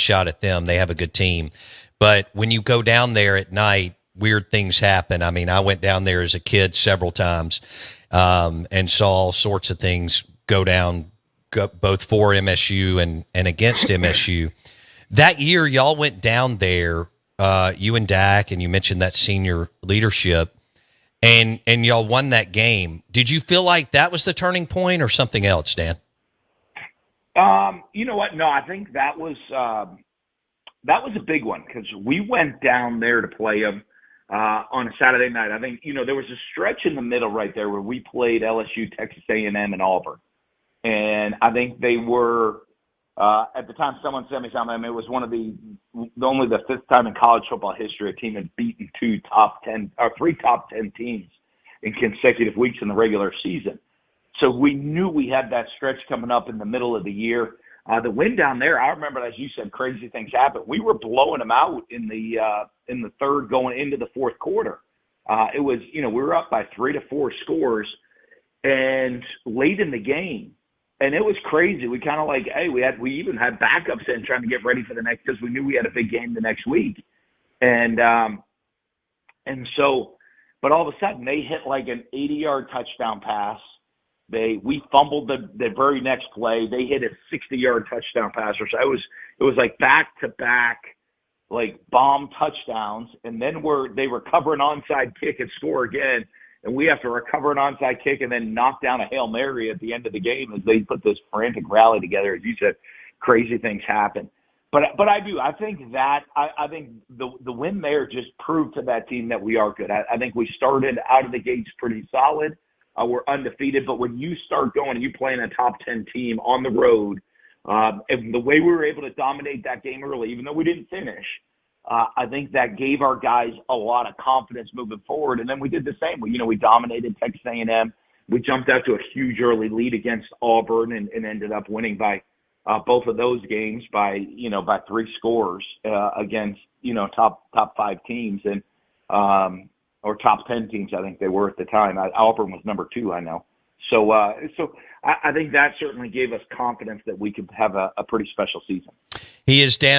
shot at them. They have a good team. But when you go down there at night, weird things happen. I mean, I went down there as a kid several times and saw all sorts of things go down, both for MSU and against MSU. That year, y'all went down there, you and Dak, and you mentioned that senior leadership, and y'all won that game. Did you feel like that was the turning point or something else, Dan? You know what? No, I think that was a big one because we went down there to play them on a Saturday night. I think, there was a stretch in the middle right there where we played LSU, Texas A&M, and Auburn. And I think they were, at the time someone sent me something, it was one of only the fifth time in college football history a team had beaten three top 10 teams in consecutive weeks in the regular season. So we knew we had that stretch coming up in the middle of the year. The win down there, I remember, as you said, crazy things happened. We were blowing them out in the third going into the fourth quarter. It was, we were up by 3 to 4 scores and late in the game. And it was crazy. We kind of we even had backups in trying to get ready for the next, because we knew we had a big game the next week. And so, but all of a sudden they hit like an 80-yard touchdown pass. We fumbled the very next play. They hit a 60-yard touchdown pass. So it was like back-to-back, like bomb touchdowns. And then they recover an onside kick and score again. And we have to recover an onside kick and then knock down a Hail Mary at the end of the game as they put this frantic rally together. As you said, crazy things happen. But I think the win there just proved to that team that we are good. I think we started out of the gates pretty solid. We're undefeated, but when you start going and you playing a top 10 team on the road, and the way we were able to dominate that game early, even though we didn't finish, I think that gave our guys a lot of confidence moving forward. And then we did the same. We dominated Texas A&M. We jumped out to a huge early lead against Auburn and ended up winning by both of those games by 3 scores against top 5 teams and or top 10 teams, I think they were at the time. Auburn was number 2, I know. So I think that certainly gave us confidence that we could have a pretty special season. He is Dan